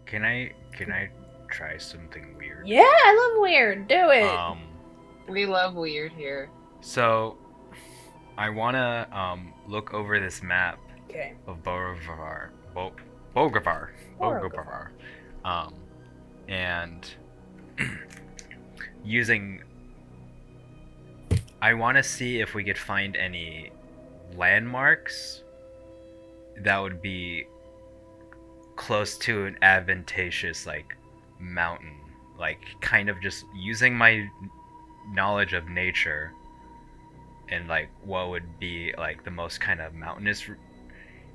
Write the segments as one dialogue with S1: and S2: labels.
S1: Can I try something weird?
S2: Yeah, I love weird. Do it.
S3: We love weird here.
S1: So I wanna look over this map
S2: Okay.
S1: of Bogovar. And using. I want to see if we could find any landmarks that would be close to an advantageous mountain, kind of just using my knowledge of nature and what would be the most kind of mountainous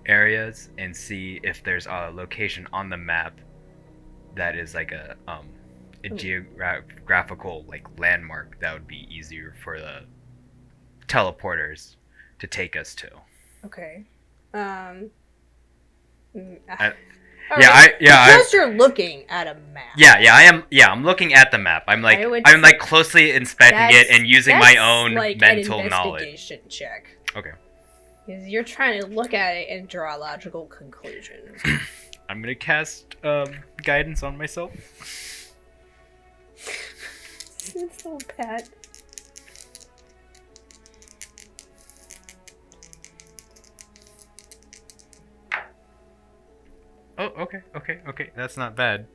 S1: areas, and see if there's a location on the map that is a geographical landmark that would be easier for the teleporters to take us to.
S2: Okay.
S1: Because
S2: you're looking at a map.
S1: I am. Yeah, I'm looking at the map. I'm closely inspecting it and using my own mental knowledge.
S2: Investigation check.
S1: Okay.
S2: Because you're trying to look at it and draw logical conclusions.
S1: I'm gonna cast guidance on myself.
S2: It's so bad.
S1: Oh, okay. That's not bad.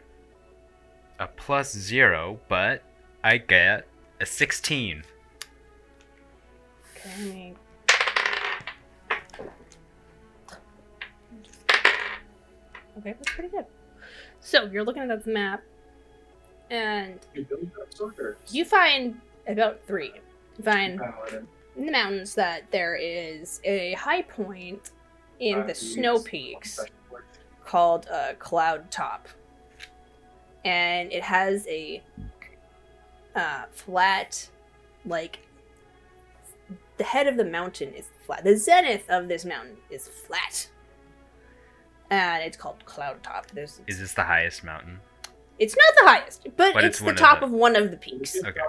S1: A +0, but I get a 16.
S2: Okay, that's pretty good. So, you're looking at the map, and you find about 3. You find in the mountains that there is a high point in the snow peaks called Cloud Top. And it has a flat, the head of the mountain is flat. The zenith of this mountain is flat. And it's called Cloud Top.
S1: Is this the highest mountain?
S2: It's not the highest, but it's the top of one of the peaks.
S1: Okay.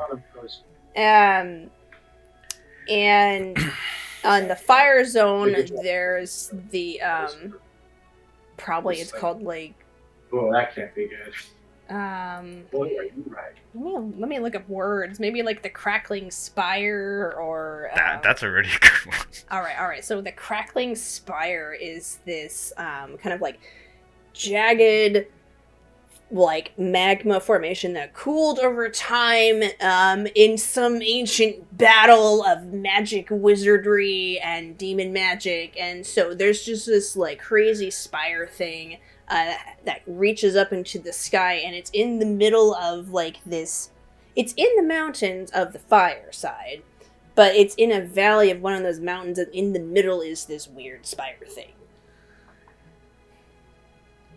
S2: And on the fire zone, there's the probably it's called
S4: Well, that can't be good.
S2: Boy, are you right. Let me look up words. Maybe the crackling spire or
S1: that's a really good one.
S2: All right. So the crackling spire is this kind of jagged magma formation that cooled over time in some ancient battle of magic wizardry and demon magic, and so there's just this crazy spire thing that reaches up into the sky, and it's in the middle of this. It's in the mountains of the fire side, but it's in a valley of one of those mountains, and in the middle is this weird spire thing.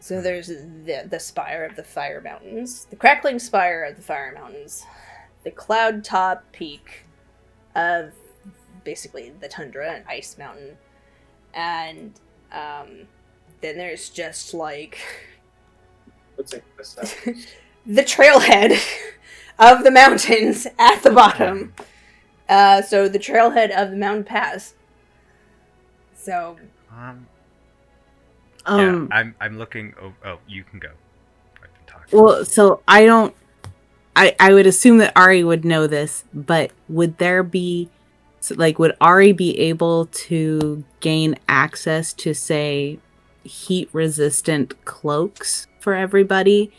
S2: So there's the spire of the Fire Mountains, the crackling spire of the Fire Mountains, the cloud top peak of basically the tundra and ice mountain, and then there's just
S4: Let's take this up.
S2: the trailhead of the mountains at the bottom. So the trailhead of the mountain pass. So.
S1: I'm looking. Oh, you can go. I've been talking.
S5: Well, so I would assume that Ari would know this, but would there be, would Ari be able to gain access to, say, heat-resistant cloaks for everybody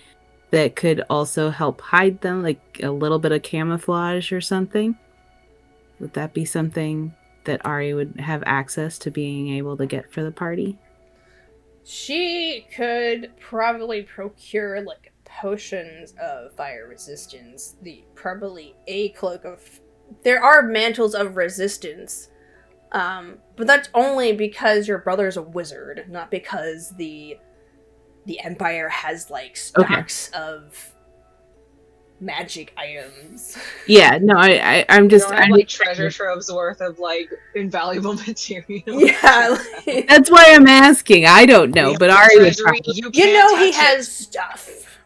S5: that could also help hide them, a little bit of camouflage or something? Would that be something that Ari would have access to being able to get for the party?
S2: She could probably procure potions of fire resistance. Probably a cloak of. There are mantles of resistance, but that's only because your brother's a wizard, not because the Empire has stocks of magic items.
S5: Yeah, no, I'm just
S3: treasure troves worth of invaluable material.
S2: Yeah,
S5: that's why I'm asking. I don't know, but Ari would
S2: he has stuff.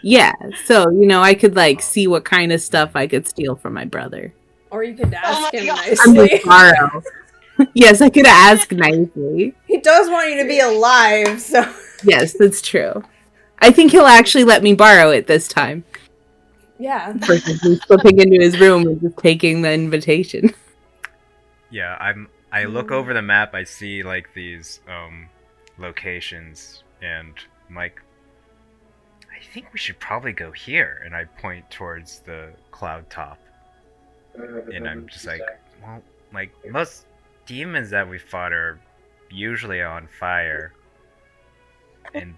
S5: Yeah, so I could see what kind of stuff I could steal from my brother.
S2: Or you could ask him
S5: I'm
S2: nicely.
S5: borrow. Yes, I could ask nicely.
S2: He does want you to be alive, so
S5: yes, that's true. I think he'll actually let me borrow it this time.
S2: Yeah.
S5: Versus me slipping into his room and just taking the invitation.
S1: Yeah, I look over the map, I see like these locations, and I'm like, I think we should probably go here, and I point towards the cloud top. And I'm just like, well, like most demons that we fought are usually on fire. And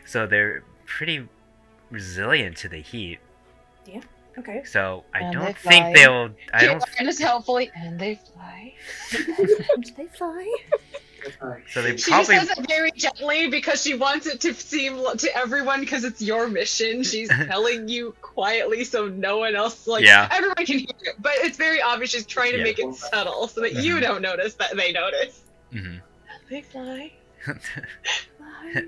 S1: so they're pretty resilient to the heat.
S2: Yeah. Okay.
S1: So I
S3: And
S1: don't
S3: they
S1: think
S3: fly.
S1: they'll. I don't.
S3: And just helpfully, and they fly.
S2: And they fly.
S1: So they
S3: She
S1: probably.
S3: just says it very gently because she wants it to seem to everyone because it's your mission. She's telling you quietly so no one else
S1: Yeah.
S3: everyone can hear it. But it's very obvious she's trying to
S1: Yeah.
S3: make it subtle so that you don't notice that they notice.
S1: Mhm.
S3: They fly.
S2: Fly.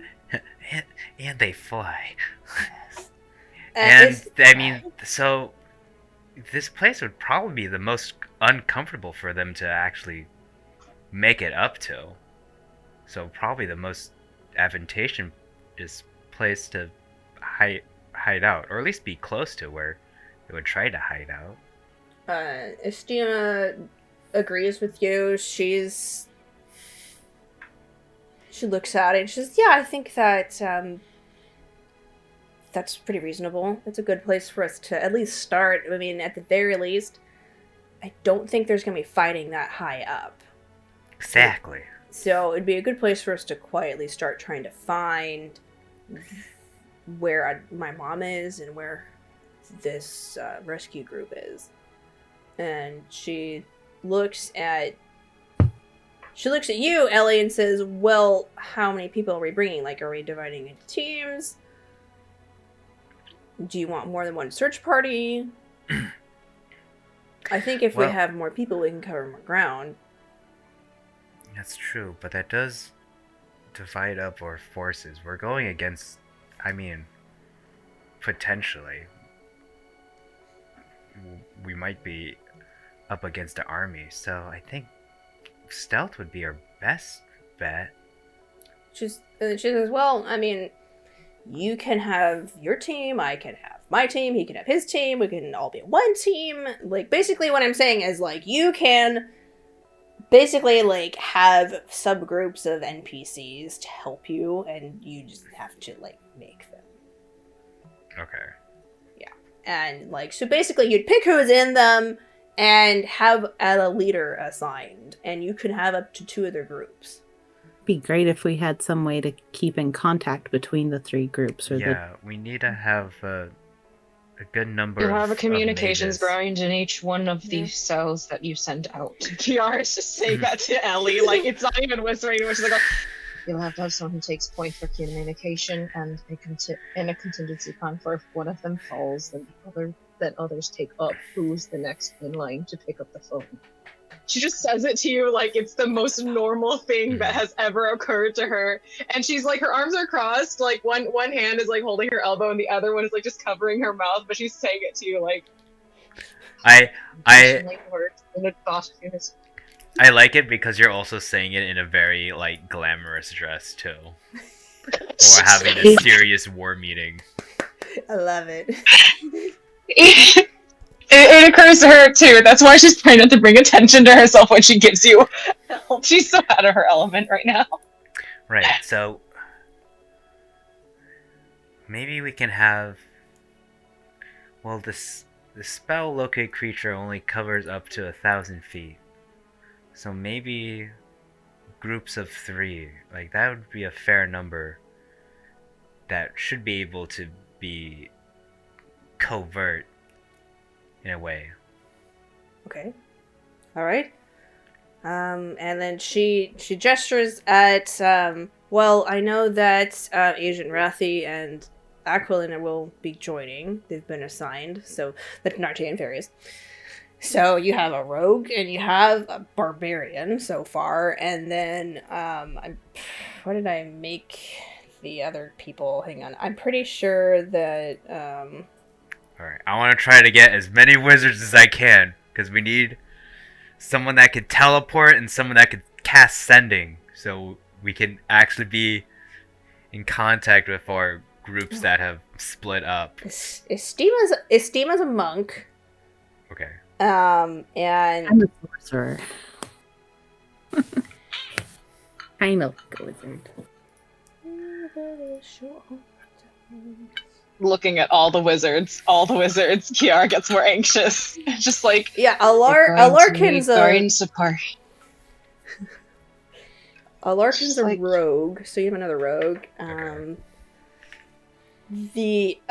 S1: and they fly.
S2: And
S1: And I mean, so this place would probably be the most uncomfortable for them to actually make it up to. So probably the most advantageous place to hide out, or at least be close to where they would try to hide out.
S2: Estima agrees with you. She looks at it and she says, yeah, I think that that's pretty reasonable. That's a good place for us to at least start. I mean, at the very least, I don't think there's going to be fighting that high up.
S1: Exactly.
S2: So it'd be a good place for us to quietly start trying to find where my mom is and where this rescue group is. And she looks at you, Ellie, and says, well, how many people are we bringing? Like, are we dividing into teams? Do you want more than one search party? I think if we
S1: Well-
S2: have more people, we can cover more ground.
S1: That's true, but that does divide up our forces. We're going against, I mean, potentially, we might be up against an army, so I think stealth would be our best bet.
S2: She says, well, I mean, you can have your team, I can have my team, he can have his team, we can all be one team. Like, basically what I'm saying is, like, you can basically, like, have subgroups of NPCs to help you, and you just have to, like, make them.
S1: Okay.
S2: And, like, so basically you'd pick who's in them and have a leader assigned, and you could have up to 2 other groups.
S5: Be great if we had some way to keep in contact between the 3 groups. Or
S1: Yeah, we need to have a good number
S3: You
S1: of
S3: have a communications
S1: mages.
S3: grind in each one of
S2: Yeah.
S3: these cells that you send out. Kiara is just saying that to Ellie, like it's not even whispering, which is like, you'll have to have someone who takes point for communication and a contingency plan for if one of them falls, then others take up who's the next in line to pick up the phone. She just says it to you like it's the most normal thing that has ever occurred to her. And she's like, her arms are crossed, like one hand is like holding her elbow and the other one is like just covering her mouth, but she's saying it to you like
S1: I
S3: words and it thought is
S1: I like it because you're also saying it in a very like glamorous dress too. Or having a serious war meeting.
S2: I love it.
S3: It occurs to her too. That's why she's trying not to bring attention to herself when she gives you help. She's so out of her element right now.
S1: Right, so maybe we can have, well, the spell locate creature only covers up to 1,000 feet. So maybe groups of 3, like that would be a fair number that should be able to be covert in a way.
S2: Okay. Alright. And then she gestures at, well, I know that Agent Rathi and Aquilina will be joining. They've been assigned, so that's Narte and Farius. So you have a rogue and you have a barbarian so far, and then what did I make the other people? Hang on, I'm pretty sure that
S1: Alright, I want to try to get as many wizards as I can, because we need someone that could teleport and someone that could cast sending, so we can actually be in contact with our groups that have split up.
S2: Estima's a monk.
S1: Okay.
S2: And
S5: I'm a sorcerer. Kind of like a wizard.
S3: Looking at all the wizards, Kiara gets more anxious. Just like,
S2: yeah,
S3: "You're going to
S2: Alarkin's
S3: need
S2: a
S3: brain support."
S2: Alarkin's a
S3: Like-
S2: rogue, so you have another rogue.
S1: Okay.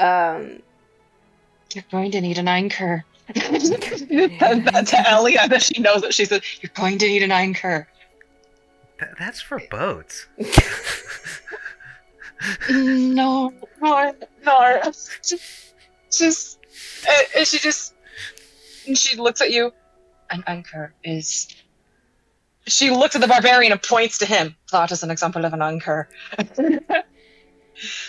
S3: You're going to need an anchor. That to Ellie, I bet she knows what she said. You're going to need an anchor.
S1: That's for boats.
S3: No. She looks at you. An anchor is. She looks at the barbarian and points to him. That is an example of an anchor.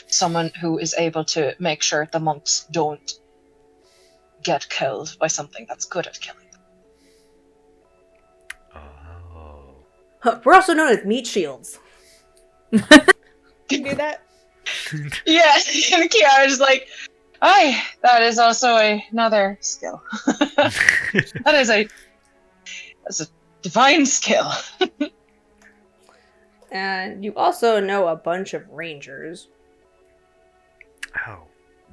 S3: Someone who is able to make sure the monks don't get killed by something that's good at killing them.
S1: Oh.
S2: We're also known as meat shields.
S6: Can you do that?
S3: Yeah, and Kiara's like, aye, that is also another skill. That's a divine skill.
S2: And you also know a bunch of rangers.
S1: Oh,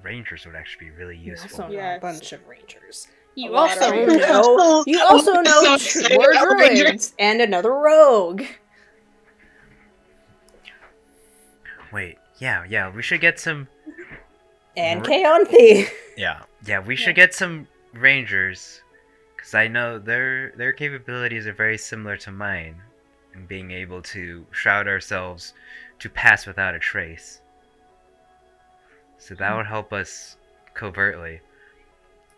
S1: rangers would actually be really
S2: You also
S1: useful.
S2: know
S6: Yes.
S2: a bunch of rangers.
S6: A
S2: You
S6: lot of
S2: also
S6: rangers.
S2: know. You also know
S3: So
S2: two more
S3: excited about rangers.
S2: druids and another rogue.
S1: Wait, yeah, we should get some.
S2: And Kaonthi.
S1: Yeah, we should get some rangers, because I know their capabilities are very similar to mine, in being able to shroud ourselves to pass without a trace. So that would help us covertly.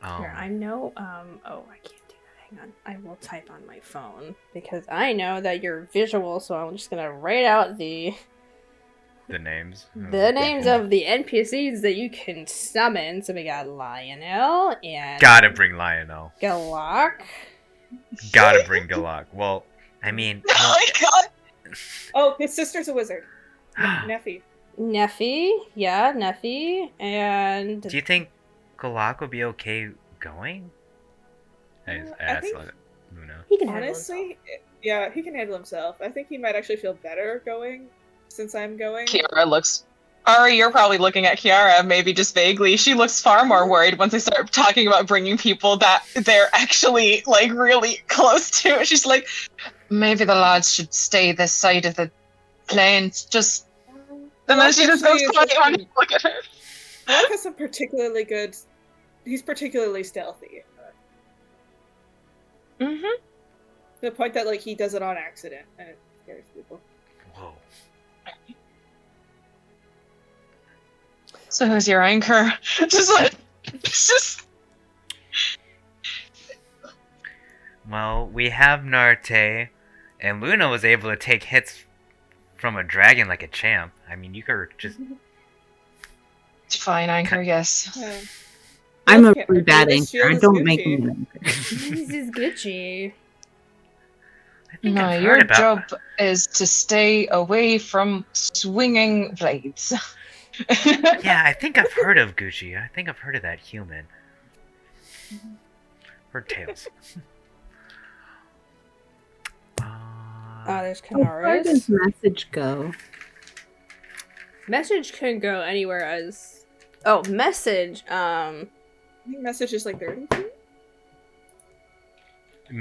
S2: Here, I know. Oh, I can't do that. Hang on. I will type on my phone because I know that you're visual. So I'm just gonna write out the
S1: names.
S2: names of the NPCs that you can summon. So we got Lionel and
S1: Gotta bring Lionel.
S2: Galak.
S1: Gotta bring Galak. Well, I mean.
S3: Oh my god!
S6: Oh, his sister's a wizard. Neffy.
S2: Neffy, yeah, Neffy, and
S1: Do you think Galak would be okay going? I asked
S6: think-
S1: Luna.
S2: he can handle himself.
S6: Honestly, yeah, he can handle himself. I think he might actually feel better going since I'm going.
S3: Kiara looks. Ari, you're probably looking at Kiara, maybe just vaguely. She looks far more worried once they start talking about bringing people that they're actually, like, really close to. She's like, maybe the lads should stay this side of the plains, just... And then she just goes quiet when you look at her.
S6: Mark has some particularly good. He's particularly stealthy.
S3: Mm-hmm.
S6: To the point that, like, he does it on accident and it scares people.
S1: Whoa.
S3: So who's your anchor? Just like, it's just...
S1: Well, we have Narte, and Luna was able to take hits from a dragon like a champ. I mean, you could just.
S3: Fine anchor, yes.
S6: Yeah.
S5: I'm a
S6: Okay,
S5: pretty bad
S6: this
S5: anchor. I
S6: shield is
S5: don't make
S6: Gucci.
S5: me an anchor.
S2: This is Gucci.
S1: I think
S3: No,
S1: I've
S3: your
S1: heard about.
S3: job is to stay away from swinging blades.
S1: Yeah, I think I've heard of Gucci. I think I've heard of that human. Heard tales.
S2: There's
S5: How far does
S2: Kanaris.
S5: message go?
S2: Message can go anywhere as. Oh, message.
S6: I think message is like 30 feet.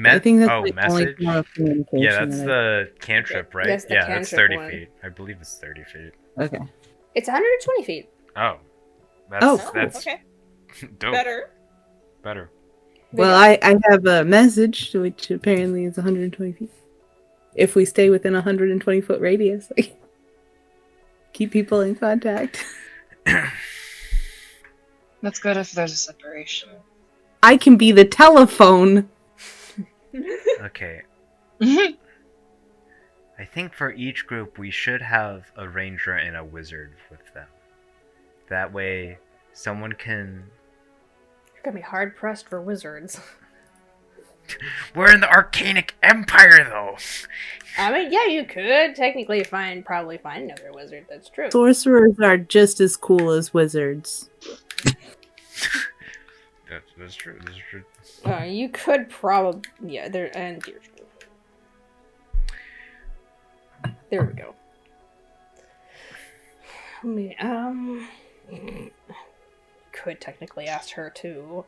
S5: I think that's
S1: oh,
S5: like
S1: message.
S5: only form of communication.
S1: Yeah, that's
S5: that
S1: the cantrip, right?
S2: That's the
S1: Yeah, that's
S2: cantrip
S1: 30
S2: one.
S1: feet. I believe it's 30 feet.
S5: Okay.
S2: It's 120 feet.
S1: Oh, that's
S5: Oh,
S1: that's
S6: okay.
S1: dope.
S6: Better.
S1: Better.
S5: Well, I have a message, which apparently is 120 feet. If we stay within a 120-foot radius, like, keep people in contact.
S3: That's good if there's a separation.
S5: I can be the telephone.
S1: Okay.
S3: Mhm.
S1: I think for each group we should have a ranger and a wizard with them. That way, someone can.
S2: You're gonna be hard pressed for wizards.
S1: We're in the Arcanic Empire, though.
S2: I mean, yeah, you could technically probably find another wizard. That's true.
S5: Sorcerers are just as cool as wizards.
S1: That's true. That's true.
S2: You could probably, yeah. There we go. Could technically ask her too.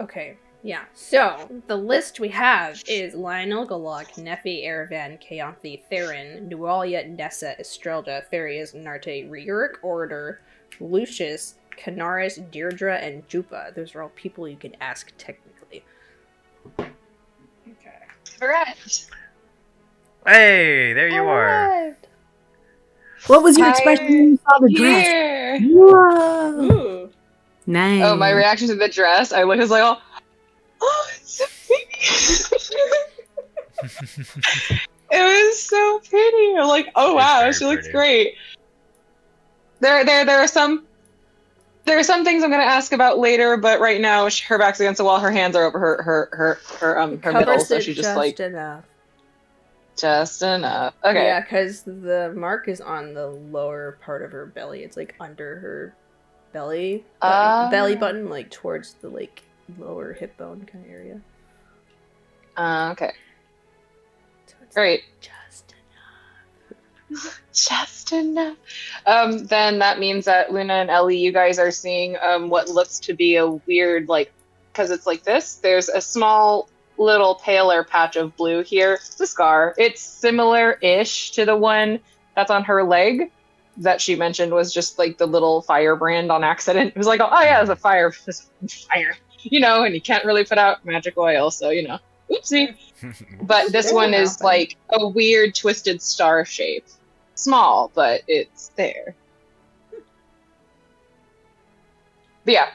S2: Okay, yeah. So the list we have is Lionel Galak, Nefi, Erevan, Kayanthi, Theron, Nualia, Nessa, Estrelda, Therias, Narte, Ryuric, Orator, Lucius, Canaris, Deirdre, and Jupa. Those are all people you can ask technically.
S6: Okay.
S3: Correct.
S1: Hey, there you are.
S2: Alright.
S5: What was your
S3: Hi.
S5: expression when you saw the dress?
S3: Here.
S5: Whoa!
S6: Ooh.
S5: Nice.
S3: Oh, my reaction to the dress, I look as like, oh, it's so pretty. It was so pretty. I'm like, oh
S1: It's
S3: wow,
S1: very
S3: she looks
S1: pretty.
S3: great. There are some things I'm gonna ask about later, but right now her back's against the wall, her hands are over her middle,
S2: Covers
S3: so
S2: it
S3: she just
S2: just
S3: like
S2: enough.
S3: just enough. Okay.
S2: Yeah, because the mark is on the lower part of her belly. It's like under her belly belly button, like towards the like lower hip bone kind of area.
S3: Okay.
S2: So it's
S3: Great.
S2: just
S3: Just enough. Then that means that Luna and Ellie, you guys are seeing what looks to be a weird, like, because it's like this. There's a small, little paler patch of blue here. It's a scar. It's similar-ish to the one that's on her leg that she mentioned was just like the little firebrand on accident. It was like, oh yeah, it's a fire, you know, and you can't really put out magic oil, so you know, oopsie. But this
S2: It'll
S3: one is
S2: happen.
S3: like a weird twisted star shape. Small, but it's there. But yeah,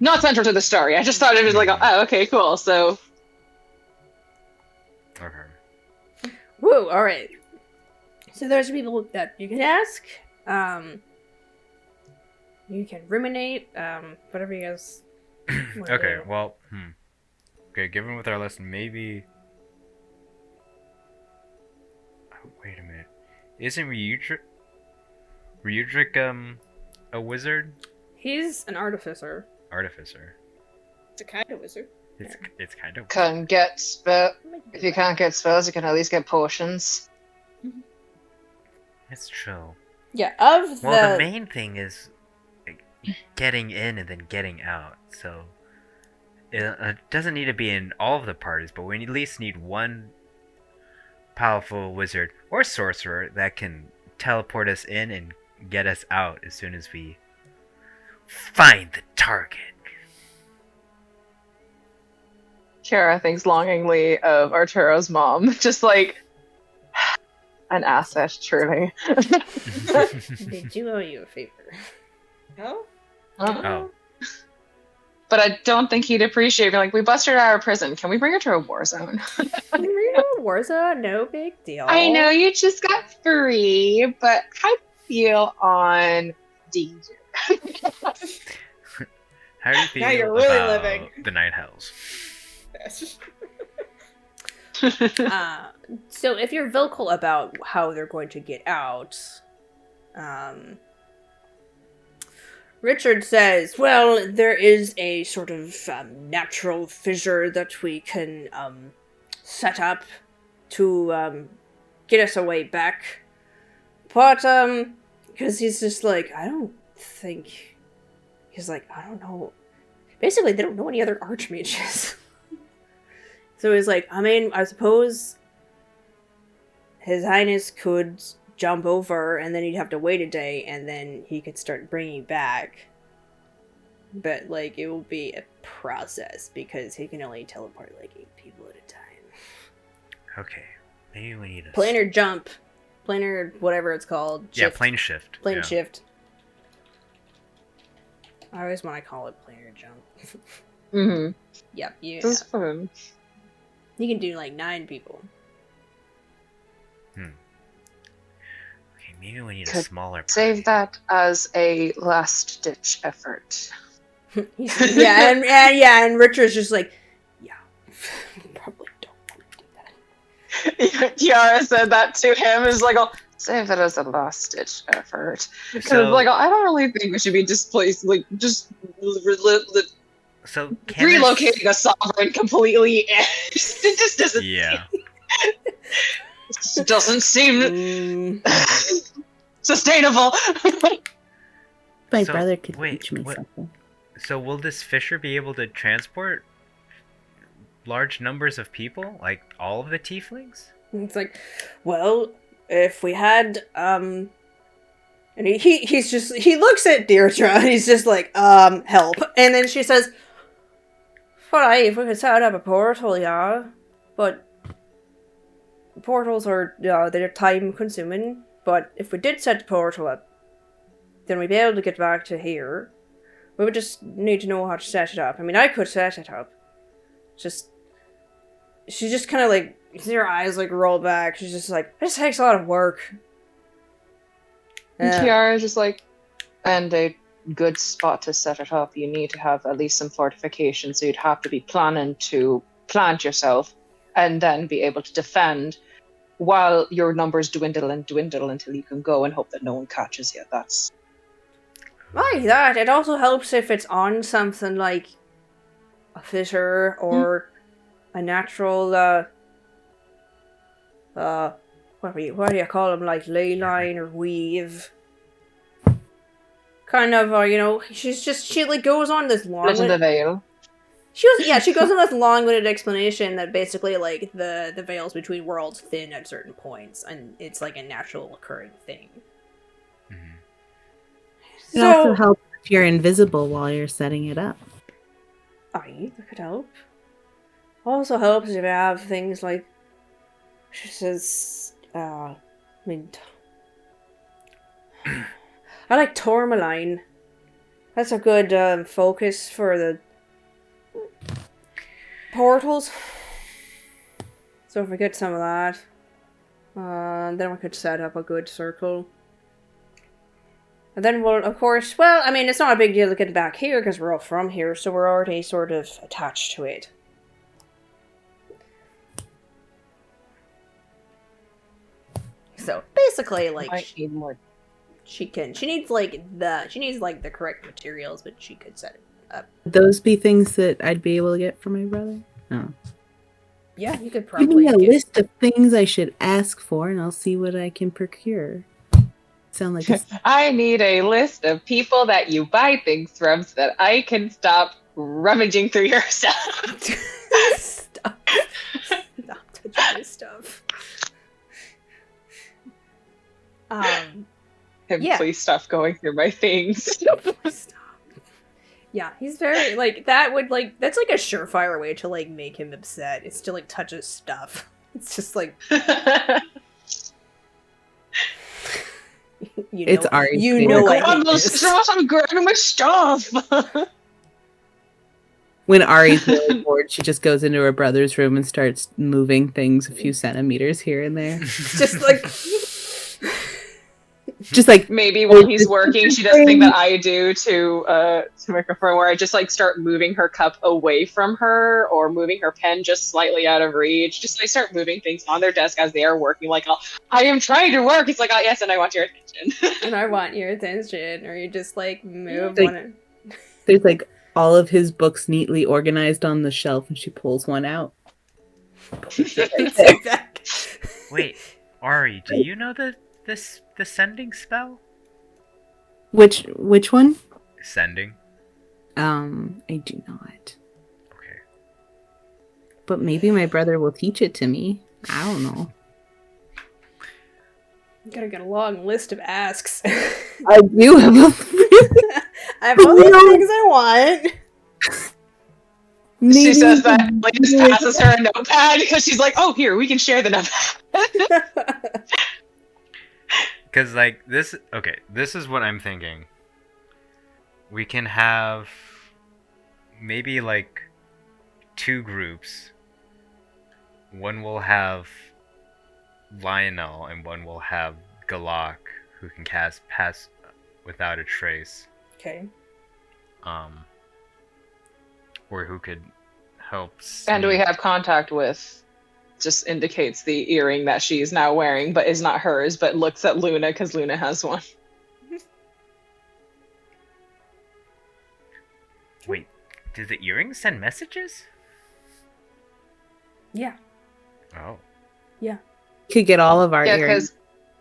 S3: not central to the story. I just thought it was like, oh, okay, cool. So,
S1: Okay.
S2: woo. All right. So there's people that you can ask. You can ruminate. Whatever you guys. wanna
S1: Okay,
S2: do.
S1: well, okay, given with our lesson, maybe... Oh, wait a minute. Isn't Ryudric, a wizard?
S2: He's an artificer.
S1: Artificer.
S6: It's a kind of wizard.
S1: It's kind of...
S3: can get spell. If you can't get spells, you can at least get potions.
S1: It's true.
S2: Yeah, of
S1: Well, the main thing is getting in and then getting out, so... It doesn't need to be in all of the parties, but we at least need one powerful wizard or sorcerer that can teleport us in and get us out as soon as we find the target.
S3: Kiara thinks longingly of Arturo's mom, just like an asset, truly.
S2: They do owe you a favor.
S6: No?
S1: Oh.
S3: But I don't think he'd appreciate being like, we busted her out of prison. Can we bring her to a war zone?
S2: Warzone, no big deal.
S3: I know you just got free, but how do you feel on danger?
S1: How do you feel
S6: Now you're really
S1: about
S6: living.
S1: the Night Hells?
S2: So if you're vocal about how they're going to get out, Richard says, well, there is a sort of natural fissure that we can set up to get us a way back. But, because he's just like, I don't know. Basically, they don't know any other archmages. So he's like, I mean, I suppose His Highness could jump over, and then he'd have to wait a day, and then he could start bringing back. But, like, it will be a process, because he can only teleport, like, 8 people at a time.
S1: Okay, maybe we need a...
S2: Planar jump. Planar, whatever it's called.
S1: Yeah,
S2: Shift.
S1: plane shift.
S2: Plane
S1: yeah.
S2: shift. I always want to call it planar jump.
S3: Mm-hmm.
S2: Yep,
S3: This is fun.
S2: you can do, like, 9 people.
S1: Okay, maybe we need a
S3: Could
S1: smaller party.
S3: Save that as a last-ditch effort.
S2: and Richard's just like, yeah, probably don't want to do that.
S3: Tiara said that to him. Is like, "I'll save it as a last-ditch effort." Because
S1: So,
S3: like, I don't really think we should be displaced. Like, just
S1: so can
S3: relocating a sovereign completely. It just doesn't.
S1: Yeah.
S3: It just doesn't seem sustainable.
S5: My
S1: So,
S5: brother could
S1: wait,
S5: teach me
S1: what-
S5: something.
S1: So will this fisher be able to transport large numbers of people, like all of the tieflings?
S2: It's like, well, if we had, and he looks at Deirdre and he's just like, help. And then she says, alright, if we could set up a portal, yeah, but portals are, they're time consuming, but if we did set the portal up, then we'd be able to get back to here. We would just need to know how to set it up. I mean, I could set it up. She just kind of like, you see her eyes like roll back. She's just like, this takes a lot of work.
S3: And Tiara's just like, and a good spot to set it up, you need to have at least some fortifications, so you'd have to be planning to plant yourself and then be able to defend while your numbers dwindle and dwindle until you can go and hope that no one catches you. That's...
S2: Like that. It also helps if it's on something like a fitter or a natural, what do you call them, like ley line or weave. Kind of, she like goes on this long...
S3: Legend of the Veil.
S2: She goes on this long-winded explanation that basically, like, the veils between worlds thin at certain points, and it's like a natural occurring thing.
S5: It also helps if you're invisible while you're setting it up.
S2: Aye, that could help. Also helps if you have things like, she says, I like tourmaline. That's a good focus for the portals. So if we get some of that, then we could set up a good circle. And then we'll, of course, well, I mean, it's not a big deal to get back here because we're all from here, so we're already sort of attached to it. So basically, like,
S3: I need more.
S2: she needs like the correct materials, but she could set it up.
S5: Would those be things that I'd be able to get for my brother? No.
S2: Yeah, you could
S5: Give
S2: probably
S5: me a list of things I should ask for, and I'll see what I can procure. Sound like a...
S3: I need a list of people that you buy things from so that I can stop rummaging through your stuff.
S2: Stop touching my stuff. Yeah.
S3: Please stop going through my things.
S2: Stop. Yeah, he's very, like, that's like a surefire way to, like, make him upset. It's to, like, touch his stuff. It's just, like...
S5: It's Ari's
S2: you
S5: favorite.
S2: know I
S3: I'm
S2: hate this.
S3: grabbing my stuff.
S5: When Ari's really bored, she just goes into her brother's room and starts moving things a few centimeters here and there.
S2: Just, like...
S5: Just like
S3: Maybe while he's working, she does the thing that I do to microphone, where I just like start moving her cup away from her, or moving her pen just slightly out of reach. Just I start moving things on their desk as they are working. Like, I am trying to work. It's like, oh yes, and I want your attention.
S2: And I want your attention, or you just like move
S5: Like-
S2: one.
S5: there's like all of his books neatly organized on the shelf, and she pulls one out.
S2: Take that.
S1: Wait, Ari, do you know the sending spell?
S5: Which one?
S1: Sending.
S5: I do not.
S1: Okay.
S5: But maybe my brother will teach it to me. I don't know.
S2: Gotta get a long list of asks.
S5: I do have a
S2: I have all these things I want.
S3: She says that, like, just passes her a notepad because she's like, oh, here, we can share the notepad.
S1: Because, like, this is what I'm thinking. We can have maybe, like, 2 groups. One will have Lionel, and one will have Galak, who can cast Pass Without a Trace.
S2: Okay.
S1: or who could help.
S3: And we
S1: sneak.
S3: have contact with, just indicates the earring that she's now wearing, but is not hers, but looks at Luna because Luna has one.
S1: Wait, do the earrings send messages?
S2: Yeah.
S1: Oh.
S5: Could get all of our
S3: Yeah,
S5: earrings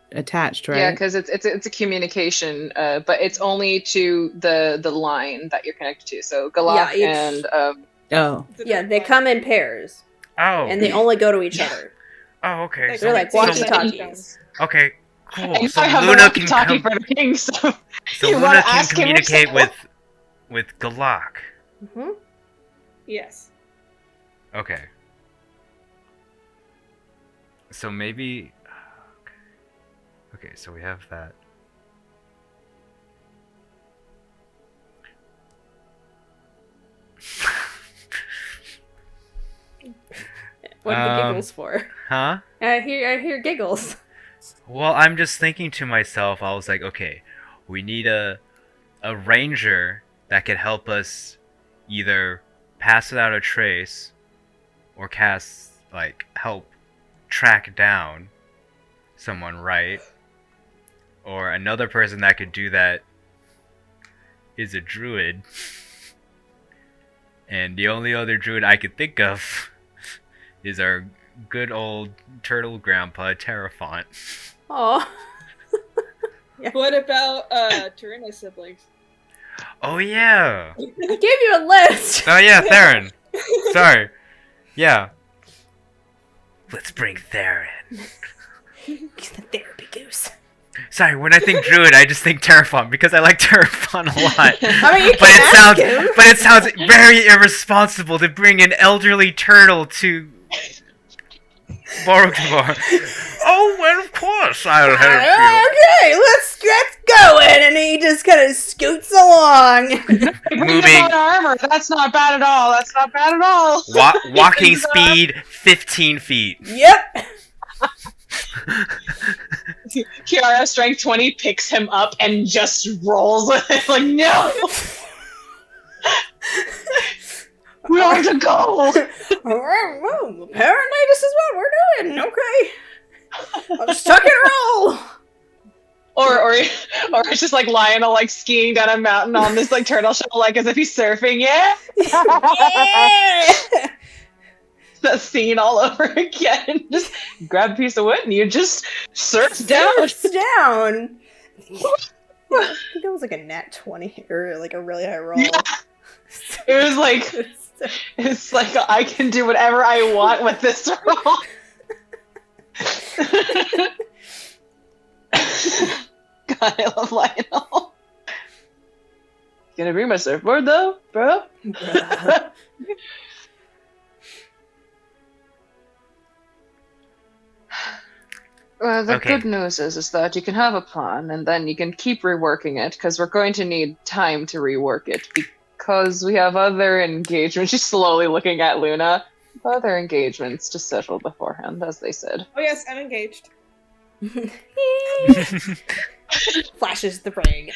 S3: because
S5: attached, right?
S3: yeah, because it's a communication, but it's only to the line that you're connected to. So Galak
S2: each-
S3: and
S5: Oh.
S2: Yeah, they come in pairs,
S1: Oh.
S2: and they only go to each other.
S1: Oh, okay.
S2: They're like
S6: So-
S2: walkie-talkies.
S1: Okay, cool.
S3: and
S1: So
S3: I have
S1: Luna
S3: the
S1: can
S3: talkie
S1: com-
S3: for the king, so
S1: so
S3: you
S1: Luna
S3: wanna
S1: can
S3: ask him
S1: communicate
S3: yourself?
S1: with Galak.
S2: Hmm.
S6: Yes.
S1: Okay. So maybe. Okay, so we have that.
S2: What are the
S1: Um,
S2: giggles for?
S1: Huh?
S2: I hear giggles.
S1: Well, I'm just thinking to myself, I was like, okay, we need a ranger that could help us either pass without a trace or cast, like, help track down someone, right? Or another person that could do that is a druid. And the only other druid I could think of is our good old turtle grandpa, Terrafont.
S2: Oh.
S6: What about Tarina's siblings?
S1: Oh yeah!
S2: I gave you a list.
S1: Oh yeah, Theron! Sorry. Yeah. Let's bring Theron.
S2: He's the therapy goose.
S1: Sorry, when I think druid, I just think Terrafont because I like Terrafont a lot.
S2: I mean, you
S1: But
S2: can ask
S1: it
S2: him.
S1: sounds very irresponsible to bring an elderly turtle to Borokvar. Oh, well, of course I'll help
S2: Okay, let's go in, and he just kind of scoots along.
S1: Moving.
S3: on armor. That's not bad at all. That's not bad at all.
S1: you. Walking speed 15 feet.
S2: Yep.
S3: Kiara, strength 20, picks him up and just rolls with it. Like, no! We have to go!
S2: Alright, well, apparently this is what we're doing. Okay. Let's tuck and roll.
S3: Or it's just like Lionel, like, skiing down a mountain on this, like, turtle shell, like, as if he's surfing, yeah?
S2: Yeah.
S3: That scene all over again. Just grab a piece of wood and you just surf down.
S2: Surfs down. I think it was like a nat 20 or like a really high roll.
S3: Yeah. It was like, it's like, I can do whatever I want with this roll. God, I love Lionel. Gonna bring my surfboard though, bro? Well, the
S1: Okay.
S3: good news is that you can have a plan and then you can keep reworking it because we're going to need time to rework it because we have other engagements. She's slowly looking at Luna. Other engagements to settle beforehand, as they said.
S6: Oh yes, I'm engaged.
S2: Flashes the ring.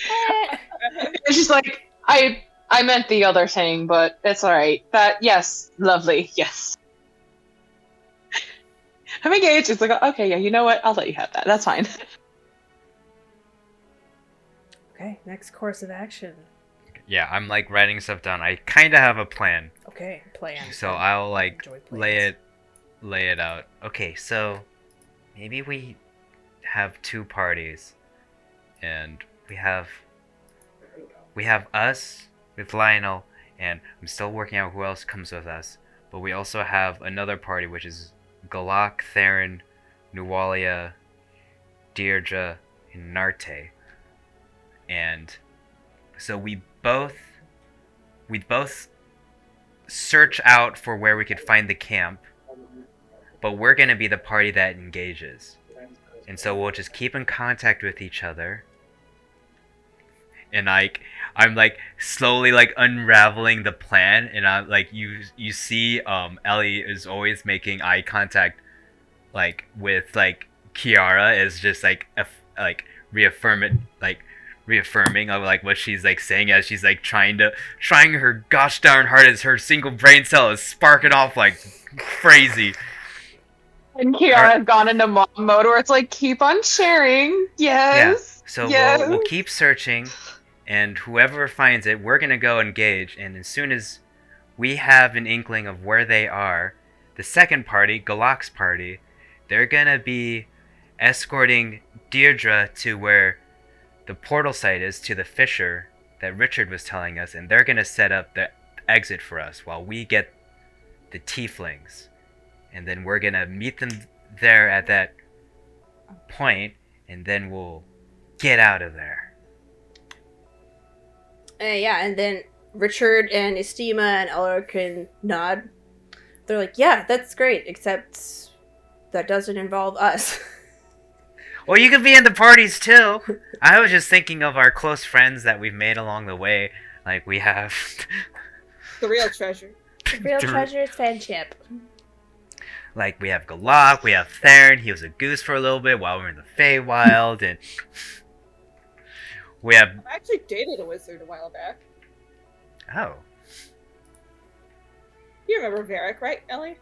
S3: It's just like, I meant the other thing, but it's alright. That, yes, lovely, yes. I'm engaged. It's like, okay, yeah, you know what? I'll let you have that. That's fine.
S2: Okay, next course of action.
S1: Yeah, I'm like writing stuff down. I kind of have a plan.
S2: Okay, plan.
S1: So I'll like
S2: Enjoy
S1: lay
S2: plans.
S1: it out. Okay, so maybe we have two parties, and we have us with Lionel, and I'm still working out who else comes with us. But we also have another party, which is Galak, Theron, Nuwalia, Deirdre, and Narte. And so we both search out for where we could find the camp, but we're gonna be the party that engages. And so we'll just keep in contact with each other. And I'm like slowly like unraveling the plan, and I'm like you see Ellie is always making eye contact like with like Kiara is just like reaffirming reaffirming of like what she's like saying as she's like trying her gosh darn hardest. Her single brain cell is sparking off like crazy.
S3: And Kiara's gone into mom mode where it's like, keep on sharing. Yes.
S1: Yeah. So
S3: yes.
S1: we'll keep searching, and whoever finds it, we're gonna go engage. And as soon as we have an inkling of where they are, the second party, Galak's party, they're gonna be escorting Deirdre to where the portal site is, to the fissure that Richard was telling us, and they're gonna set up the exit for us while we get the tieflings. And then we're gonna meet them there at that point, and then we'll get out of there.
S2: Yeah, and then Richard and Estima and Eller can nod. They're like, yeah, that's great, except that doesn't involve us.
S1: Well, you could be in the parties too. I was just thinking of our close friends that we've made along the way. Like we have
S6: The real treasure.
S2: The real treasure is friendship.
S1: like we have Galak, we have Theron. He was a goose for a little bit while we were in the Feywild, and we have
S6: I actually dated a wizard a while back.
S1: oh.
S6: You remember Varric, right, Ellie?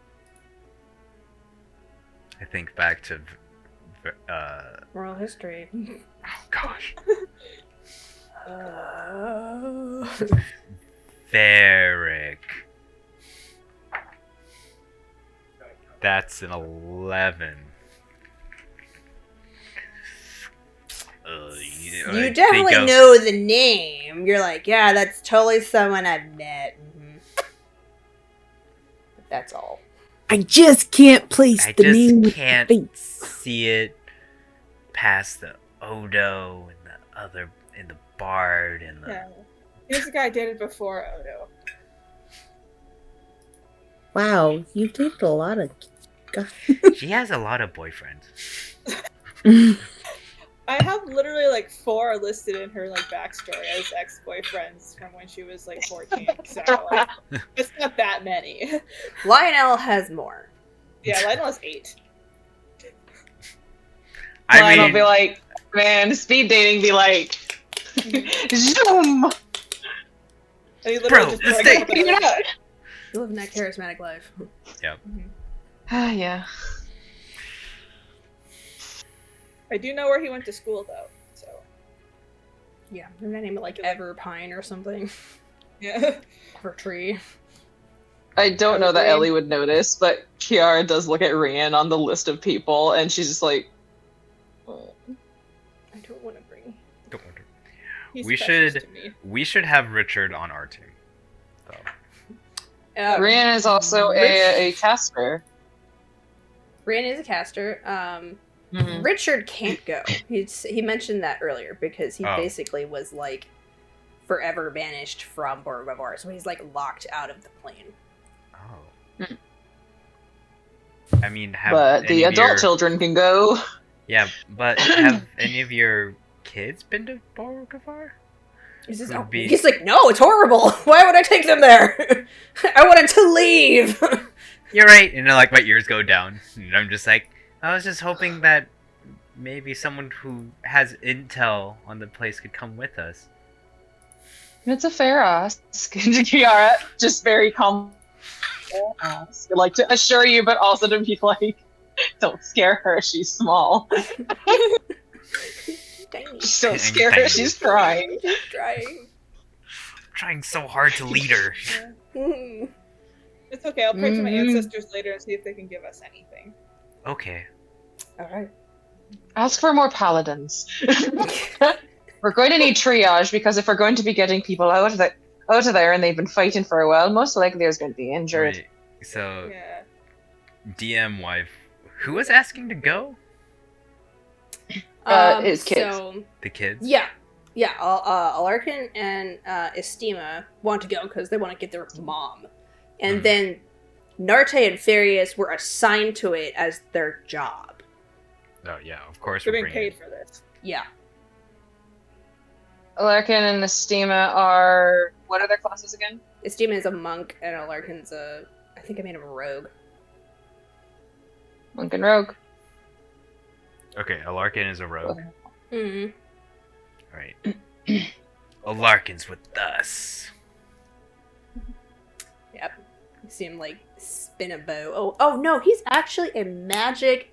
S1: I think back to
S2: Moral history.
S1: oh gosh.
S2: Uh...
S1: Varric. That's an 11.
S2: You definitely know the name. You're like, yeah, that's totally someone I've met. Mm-hmm. But that's all.
S5: I just can't place
S1: I
S5: the name
S1: just
S5: with
S1: can't
S5: the face.
S1: see it past the Odo and the other, and the Bard and the.
S6: Yeah. He was the guy I dated before Odo.
S5: Wow, you've dated a lot of guys.
S1: She has a lot of boyfriends.
S6: I have literally like 4 listed in her like backstory as ex-boyfriends from when she was like 14. So like, it's not that many.
S2: Lionel has more.
S6: Yeah, Lionel has 8.
S3: Lionel be like, man, speed dating be like, zoom.
S6: And he literally
S1: Bro,
S6: just
S1: let's
S6: broke
S1: take-
S6: up with her.
S2: You live in that charismatic life.
S1: Yep.
S3: Yeah.
S6: I do know where he went to school though. So
S2: Yeah, maybe I name it like Everpine or something.
S6: yeah.
S2: Evertree.
S3: I don't know that
S6: Evergreen.
S3: Ellie would notice, but Kiara does look at Rian on the list of people, and she's just like, oh.
S2: I don't want to bring.
S1: Don't wonder.
S6: He's
S1: We
S6: precious
S1: should-
S6: to me.
S1: We should have Richard on our team. So.
S3: Rian is also a caster.
S2: Rand is a caster.
S3: Mhm.
S2: Richard can't go. He mentioned that earlier because he
S1: Oh.
S2: basically was like forever banished from Borobavar, so he's like locked out of the plane.
S1: Oh. I mean, have
S3: But
S1: any
S3: the
S1: of
S3: adult
S1: your-
S3: children can go.
S1: Yeah, but have any of your kids been to Borogavar?
S2: He's, just,
S1: Would be-
S2: he's like, no, it's horrible. Why would I take them there? I wanted to leave.
S1: You're right. And then, like, my ears go down. And I'm just like, I was just hoping that maybe someone who has intel on the place could come with us.
S3: It's a fair ask. Kiara, just very calm. Ask. Like to assure you, but also to be like, don't scare her. She's small.
S2: Tiny.
S3: Just don't scare her. She's crying.
S2: She's trying.
S1: I'm trying so hard to lead her.
S2: Mm.
S6: It's okay. I'll pray to my
S3: Mhm.
S6: ancestors later and see if they can give us anything.
S1: Okay.
S2: All right.
S3: Ask for more paladins. We're going to need triage because if we're going to be getting people out of there and they've been fighting for a while, most likely there's going to be injured.
S1: Right. So,
S6: Yeah.
S1: DM wife, who was asking to go?
S3: His kids.
S2: So,
S1: The kids?
S2: yeah. Alarkin and Estima want to go because they want to get their mom. And
S1: Mhm.
S2: then Narte and Farius were assigned to it as their job.
S1: Oh, yeah, of course
S6: They're
S1: we're
S6: being
S1: bringing
S6: paid for this.
S2: Yeah.
S3: Alarkin and Estima are... What are their classes again?
S2: Estima is a monk and Alarkin's a... I think I made him a rogue.
S3: Monk and Rogue.
S1: Okay, Alarkin is a rogue.
S2: Mm-hmm.
S1: Right. A Larkin's with us.
S2: Yep. You see him like spin a bow. Oh no, he's actually a magic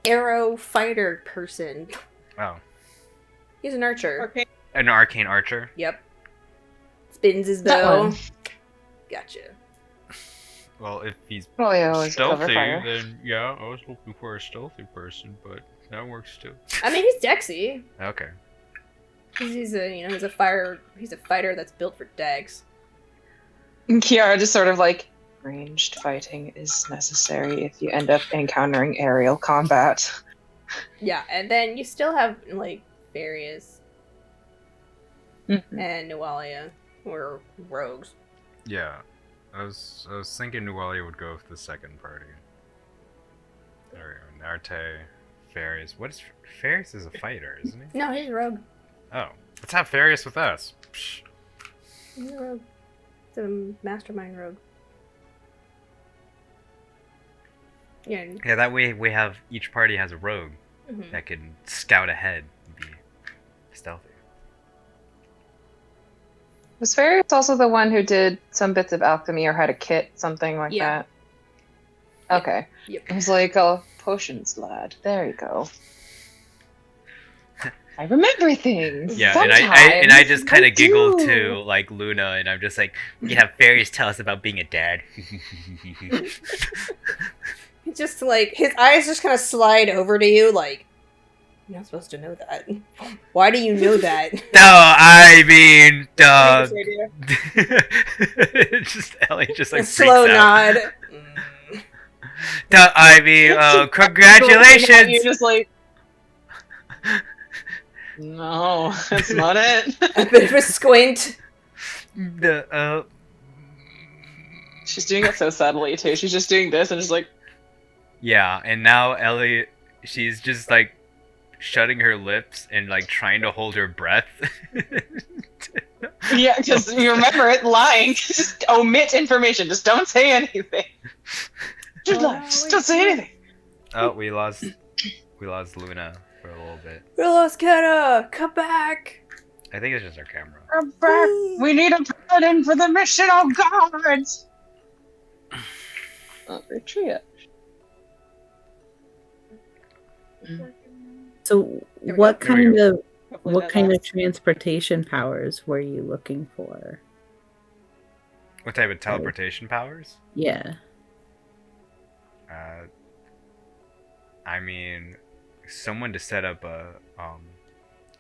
S2: arrow fighter person.
S1: Oh.
S2: He's an archer.
S6: Okay.
S1: An arcane archer?
S2: Yep. Spins his
S3: That
S2: bow.
S3: one.
S2: Gotcha.
S1: Well, if he's
S3: Oh yeah, always cover
S1: stealthy,
S3: fire.
S1: then yeah, I was looking for a stealthy person, but that works too.
S2: I mean, he's Dexy.
S1: Okay.
S2: He's a fighter that's built for Dex.
S3: And Kiara just sort of like, ranged fighting is necessary if you end up encountering aerial combat.
S2: Yeah, and then you still have like Various
S3: Mhm.
S2: and Nualia, who are rogues.
S1: Yeah. I was thinking Nualia would go with the second party. There we go. Narte, Farius. Farius is a fighter, isn't he?
S2: No, he's a rogue.
S1: Oh. Let's have Farius with us. Psh.
S2: He's a rogue. He's a mastermind rogue. Yeah.
S1: Yeah, that way each party has a rogue
S2: Mhm.
S1: that can scout ahead and be stealthy.
S3: Was Farius also the one who did some bits of alchemy or had a kit, something like
S2: Yeah.
S3: that? Okay.
S2: Yep.
S3: I was like, oh, potions lad. There you go. I remember things.
S1: Yeah,
S3: Sometimes.
S1: and I just kind
S3: I
S1: of giggled
S3: do.
S1: to like Luna, and I'm just like, we can have Farius tell us about being a dad.
S2: He just like his eyes just kind of slide over to you, like you're not supposed to know that. Why do you know that?
S1: No, I mean,
S6: I think it's radio.
S1: just Ellie just like
S2: A slow
S1: freaks out.
S2: nod. Mm.
S1: No, I mean,
S3: You're
S1: congratulations.
S3: just like, no, that's not it.
S2: A bit of a squint.
S1: The
S3: She's doing it so subtly too. She's just doing this and just like,
S1: yeah, and now Ellie, she's just like shutting her lips and like trying to hold her breath.
S3: yeah, because you remember it, lying. Just omit information. Just don't say anything. Just lie. Just don't say anything.
S1: Oh, we lost Luna for a little bit.
S2: We lost Mckenna. Come back.
S1: I think it's just our camera.
S3: Come back. We need a paladin for the mission. Oh God. Oh, retreat.
S5: So,
S2: There we
S5: what
S2: go.
S1: There we
S5: kind
S1: go.
S5: of
S6: Hopefully
S5: what
S6: that
S5: kind of
S6: lasts.
S5: transportation powers were you looking for?
S1: What type of teleportation powers?
S5: Yeah.
S1: I mean, someone to set up a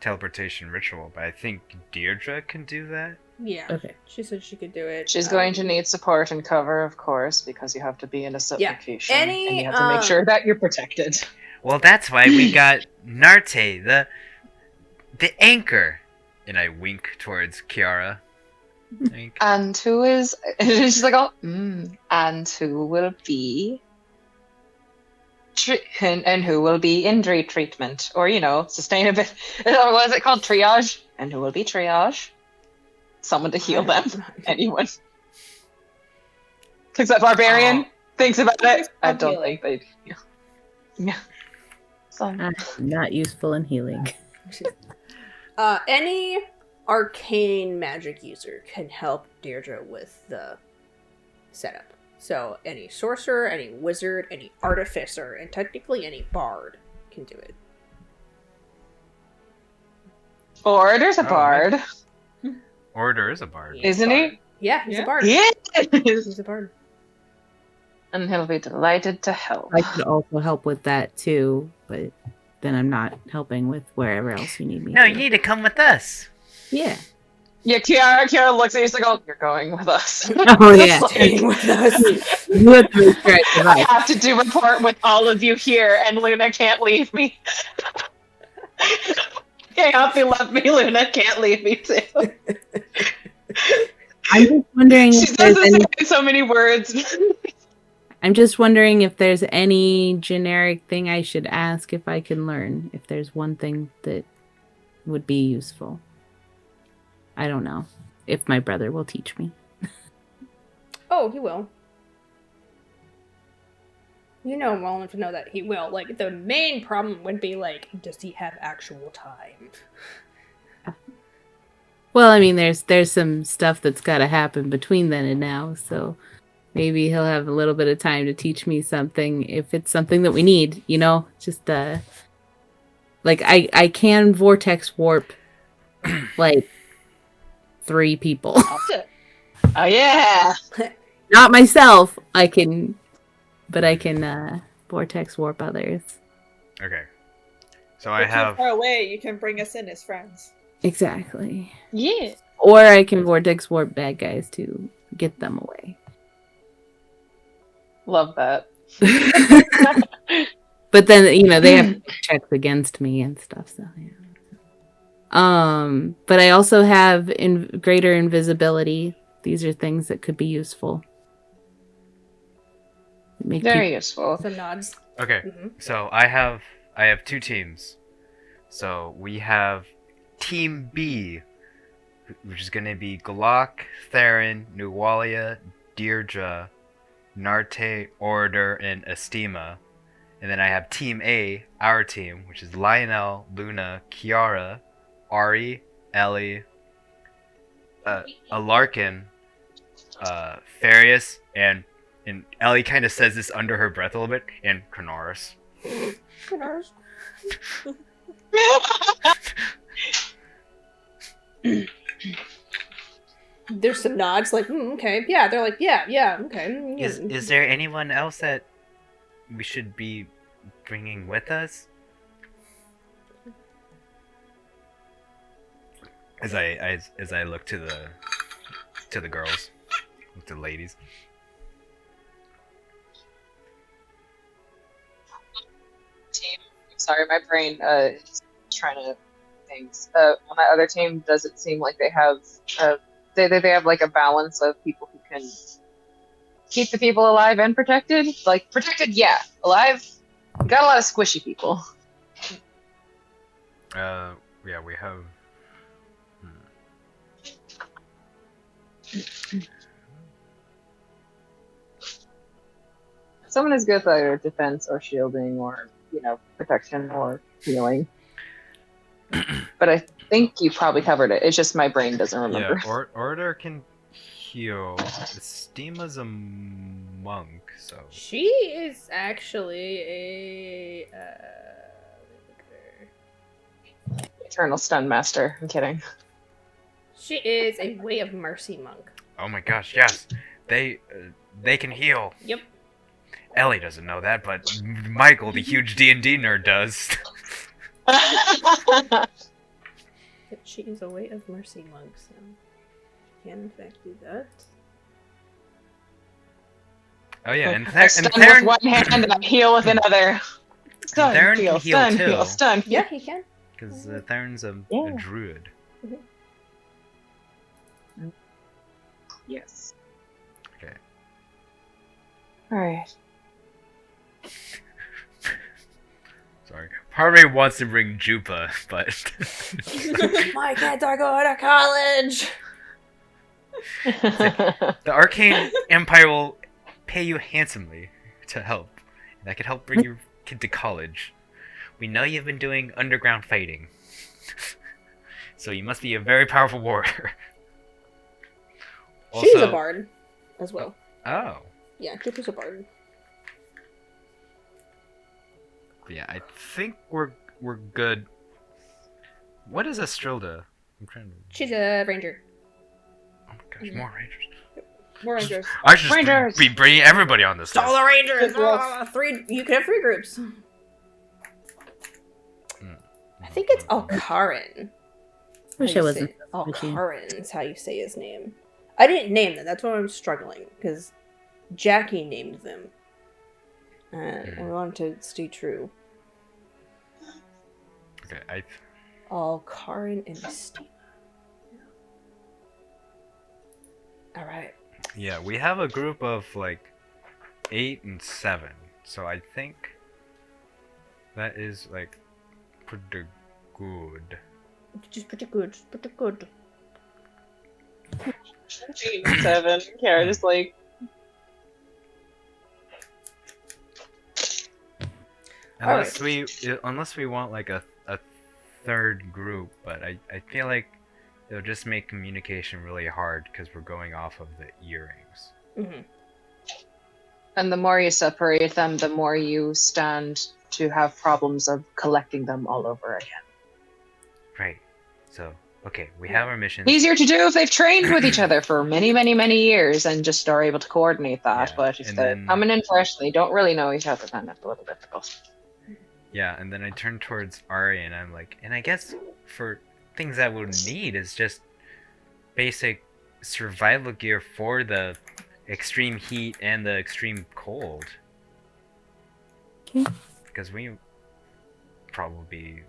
S1: teleportation ritual, but I think Deirdre can do that.
S2: Yeah.
S5: Okay.
S2: She said she could do it.
S3: She's going to need support and cover, of course, because you have to be in a set
S2: Yeah.
S3: location,
S2: Any,
S3: and you have to make sure that you're protected.
S1: Well, that's why we got Narte, the anchor. And I wink towards Kiara. Wink.
S3: And who is? She's like, oh, and who will be? And who will be injury treatment, or sustainability? Or what is it called? Triage. And who will be triage? Someone to heal them. Anyone. Because that barbarian thinks about it. I don't think they. Yeah. So.
S5: I'm not useful in healing.
S2: Any arcane magic user can help Deirdre with the setup. So any sorcerer, any wizard, any artificer, and technically any bard can do it.
S3: Or there's a
S1: Oh,
S3: bard,
S1: Order is a bard.
S2: He's
S3: isn't he?
S2: bard. Yeah, he's
S6: Yeah.
S2: a bard.
S3: He is.
S2: He's a bard.
S3: And he'll be delighted to help.
S5: I could also help with that too, but then I'm not helping with wherever else you need me.
S1: No,
S5: to.
S1: you need to come with us.
S5: Yeah.
S3: Yeah, Kiara looks at you, she's like, oh, you're going with us.
S5: Oh yeah.
S2: Staying with us.
S5: You have to make sure I
S3: I
S5: survive.
S3: have to do report with all of you here, and Luna can't leave me. Can't help you left me, Luna can't leave me too.
S5: I'm just wondering
S3: She
S5: if there's
S3: doesn't
S5: any.
S3: say in so many words.
S5: I'm just wondering if there's any generic thing I should ask if I can learn. If there's one thing that would be useful. I don't know. If my brother will teach me.
S2: Oh, he will. You know well enough to know that he will. Like, the main problem would be, like, does he have actual time?
S5: Well, I mean, there's some stuff that's got to happen between then and now, so maybe he'll have a little bit of time to teach me something if it's something that we need. Just like I can vortex warp like 3 people,
S3: Oh yeah.
S5: not myself. I can vortex warp others.
S1: Okay. So
S6: If
S1: I
S6: you're
S1: have.
S6: far away, you can bring us in as friends.
S5: Exactly.
S3: Yeah.
S5: Or I can vortex warp bad guys to get them away.
S3: Love that.
S5: But then they have to make checks against me and stuff. So yeah. But I also have greater invisibility. These are things that could be useful.
S3: Very useful.
S2: Some nods.
S1: Okay.
S2: Mhm.
S1: So I have 2 teams. So we have Team B, which is going to be Glock, Theron, Nuwalia, Deirdre, Narte, Order, and Estima. And then I have Team A, our team, which is Lionel, Luna, Kiara, Ari, Ellie, Alarkin, Farius, and Ellie kind of says this under her breath a little bit, and Canaris.
S2: There's some nods, like, okay, yeah. They're like, yeah, okay. Yeah.
S1: Is there anyone else that we should be bringing with us? As I look to the girls, to the ladies.
S3: Team. Sorry, my brain is trying to things. On my other team, does it seem like they have they have like a balance of people who can keep the people alive and protected? Like protected, yeah. Alive, got a lot of squishy people.
S1: Yeah, we have.
S3: Someone is good with either defense or shielding or protection or healing. But I think you probably covered it. It's just my brain doesn't remember.
S1: Yeah, Order can heal. Estima's a monk, so.
S2: She is actually a.
S3: Eternal Stun Master. I'm kidding.
S2: She is a Way of Mercy monk.
S1: Oh my gosh, yes, they can heal.
S2: Yep.
S1: Ellie doesn't know that, but Michael, the huge D&D nerd, does.
S2: But she is a Way of Mercy monk, so can in fact do that.
S1: Oh yeah, and
S3: I stun with one hand and I heal with another. Stun,
S1: Theron
S3: heal,
S1: can heal
S3: stun,
S1: too.
S3: heal, stun.
S2: Yeah, he can.
S1: Because Theron's a
S3: Yeah.
S1: druid.
S3: Yes.
S1: Okay.
S3: Alright.
S1: Sorry. Part of me wants to bring Jupa, but...
S2: Why can't I go to college?
S1: The Arcane Empire will pay you handsomely to help. And that could help bring your kid to college. We know you've been doing underground fighting. So you must be a very powerful warrior.
S2: She's a
S1: Also-
S2: bard as well.
S1: Oh.
S2: Yeah, Jupa's a bard.
S1: Yeah, I think we're good. What is Estrilda? I'm trying to...
S2: She's a ranger.
S1: Oh my gosh, more rangers.
S6: More Rangers.
S1: I should
S3: Rangers!
S1: just be bringing everybody on this
S2: It's all
S1: list.
S2: the rangers.
S6: Good wolf.
S2: Three. You could have 3 groups. I think it's Alcarin.
S5: Wish
S2: How
S5: I
S2: you
S5: wasn't.
S2: say- Alcarin is how you say his name. I didn't name them. That's why I'm struggling because Jackie named them. I wanted to stay true.
S1: Okay,
S2: Alcarin and Estima. All right.
S1: yeah, we have a group of like 8 and 7, so I think that is like pretty good.
S2: Just pretty good. Pretty good.
S3: 7. Kara just like.
S1: Unless we want like a third group, but I feel like it'll just make communication really hard because we're going off of the earrings.
S2: Mm-hmm.
S3: And the more you separate them, the more you stand to have problems of collecting them all over again.
S1: Right. So, okay, we have our missions.
S3: Easier to do if they've trained with each other for many, many, many years and just are able to coordinate that.
S1: Yeah,
S3: But if
S1: and
S3: they're
S1: then-
S3: coming in fresh, they don't really know each other, then it's a little difficult.
S1: Yeah, and then I turn towards Ari and I'm like, and I guess for things that we'll need is just basic survival gear for the extreme heat and the extreme cold.
S5: Okay.
S1: Because we probably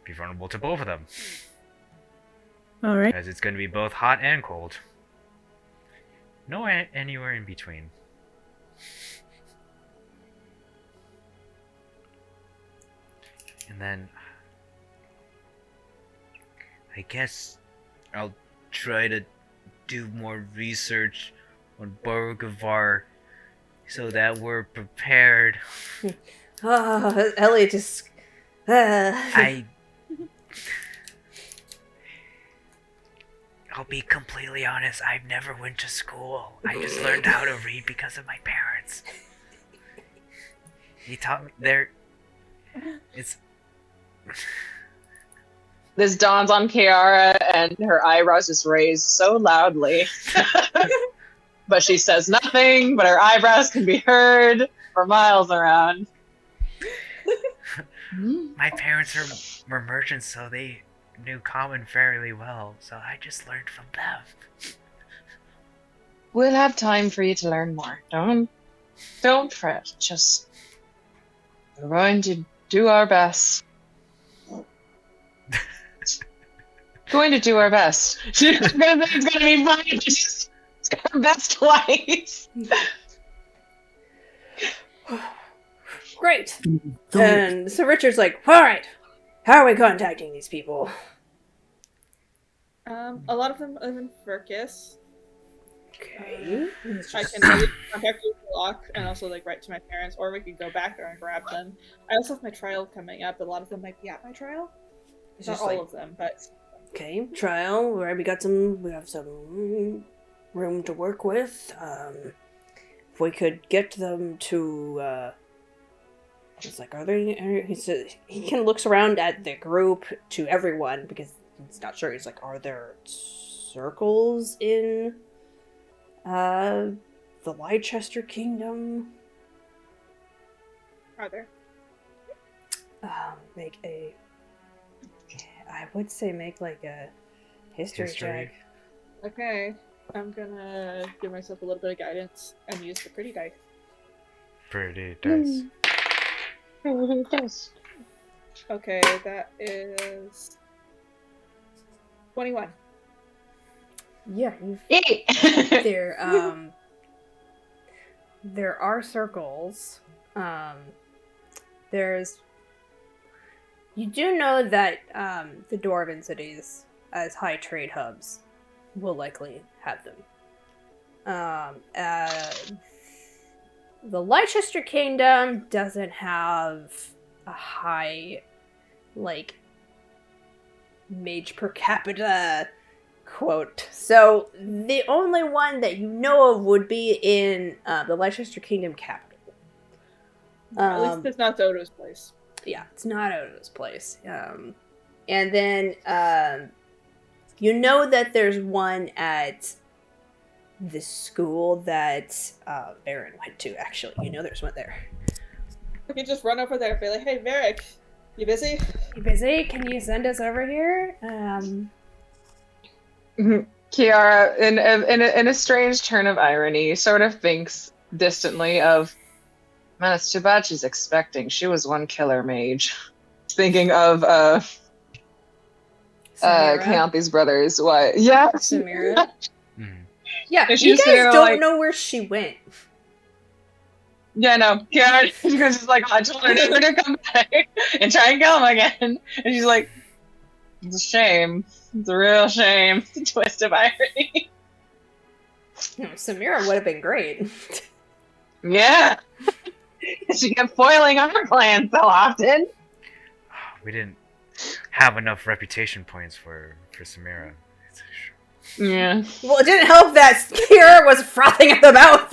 S1: be vulnerable to both of them.
S5: All right.
S1: As it's going to be both hot and cold. Nowhere anywhere in between. And then I guess I'll try to do more research on Borogavar so that we're prepared.
S2: Ellie just.
S1: I'll be completely honest, I've never went to school. I just learned how to read because of my parents. He taught me it's
S3: This dawns on Kiara, and her eyebrows just raise so loudly. But she says nothing, but her eyebrows can be heard for miles around.
S1: my parents were merchants, so they knew common fairly well, so I just learned from them.
S3: We'll have time for you to learn more. Don't fret. Just we're going to do our best. Going to do our best. It's gonna be fine. It's our best twice.
S2: Great. And so Richard's like, all right, how are we contacting these people?
S6: A lot of them live in Furkis.
S2: Okay.
S6: I can either contact you with Locke and also like write to my parents, or we could go back there and grab them. I also have my trial coming up. A lot of them might be at my trial.
S2: It's
S6: Not
S2: just
S6: all
S2: like,
S6: of them, but
S2: okay, trial. Right, we have some room to work with. If we could get them to, it's like, are there? He says he kind of looks around at the group to everyone because he's not sure. He's like, are there circles in, the Leicester Kingdom?
S6: are there?
S2: Make a. I would say make like a history check.
S6: Okay, I'm gonna give myself a little bit of guidance and use the pretty dice.
S1: Pretty dice.
S6: Okay, that is 21.
S2: Yeah, you've
S3: Yay!
S2: there are circles. You do know that the Dwarven cities, as high trade hubs, will likely have them. The Leicester Kingdom doesn't have a high, like, mage per capita quote. So the only one that you know of would be in the Leicester Kingdom capital.
S6: At least it's not Dodo's place.
S2: Yeah, it's not Odo's place. And then you know that there's one at the school that Baron went to, actually. You know there's one there.
S6: We can just run over there and be like, hey, Varric, you busy?
S2: You busy? Can you send us over here?
S3: Kiara, in a strange turn of irony, sort of thinks distantly of, man, it's too bad she's expecting. She was one killer mage. Thinking of
S2: Samira?
S3: Keanthi's brothers. What? Yeah.
S2: Samira?
S1: Mhm.
S2: Yeah,
S3: And
S2: you
S3: she's
S2: guys
S3: there,
S2: don't
S3: like-
S2: know where she went.
S3: Yeah, no. Kiara, because she's like, I told her never to come back and try and kill him again. And she's like, it's a shame. It's a real shame. It's a twist of irony.
S2: Samira would have been great.
S3: Yeah. She kept foiling our plans so often.
S1: we didn't have enough reputation points for Samira.
S3: Yeah.
S2: Well, it didn't help that Kira was frothing at the mouth.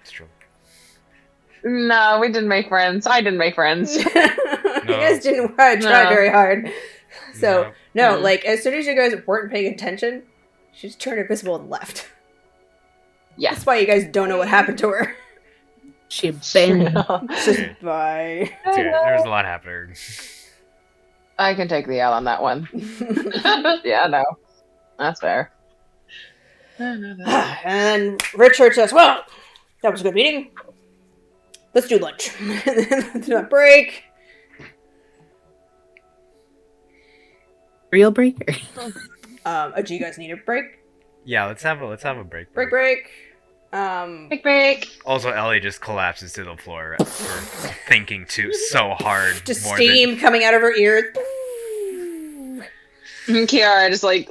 S1: It's true.
S3: No, we didn't make friends. I didn't make friends.
S2: You guys didn't try
S3: No.
S2: very hard. So, no,
S3: Mm.
S2: like, as soon as you guys weren't paying attention, she just turned invisible and left.
S3: Yeah.
S2: That's why you guys don't know what happened to her.
S5: She been.
S2: Just bye.
S1: Dude, there was a lot happening.
S3: I can take the L on that one. Yeah, no. That's fair.
S2: And Richard says, well, that was a good meeting. Let's do lunch. Let's do a break.
S5: Real breaker.
S2: Do you guys need a break?
S1: Yeah, let's have a break.
S2: Break.
S3: Break.
S1: Also, Ellie just collapses to the floor for thinking so hard.
S2: Just
S1: more
S2: steam coming out of her ears.
S3: Kiara just like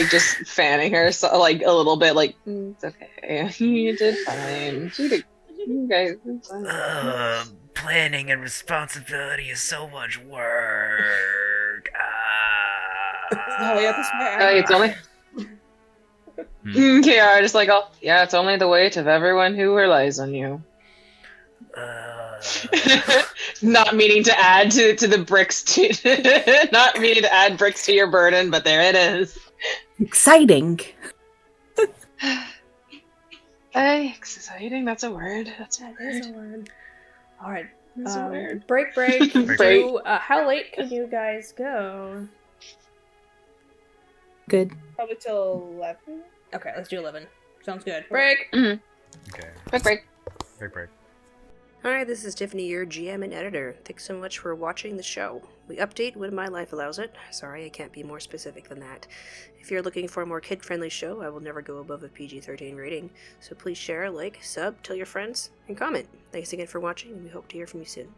S3: just fanning her so, like a little bit, like it's okay. You did fine. You guys did fine.
S1: Planning and responsibility is so much work.
S6: Oh yeah, this man.
S3: It's only. Kiara just like, oh yeah, it's only the weight of everyone who relies on you. Not meaning to add to the bricks not meaning to add bricks to your burden, but there it is.
S5: Exciting.
S3: Exciting, that's a word. That's a word.
S2: Is a word. All right.
S3: That's a word.
S2: Break.
S3: Break.
S2: So, how late can you guys go?
S5: Good.
S6: Probably till 11.
S2: Okay, let's do 11. Sounds good. Break.
S1: Okay.
S3: Break.
S1: Break.
S2: Hi, this is Tiffany, your GM and editor. Thanks so much for watching the show. We update when my life allows it. Sorry, I can't be more specific than that. If you're looking for a more kid-friendly show, I will never go above a PG-13 rating. So please share, like, sub, tell your friends, and comment. Thanks again for watching, and we hope to hear from you soon.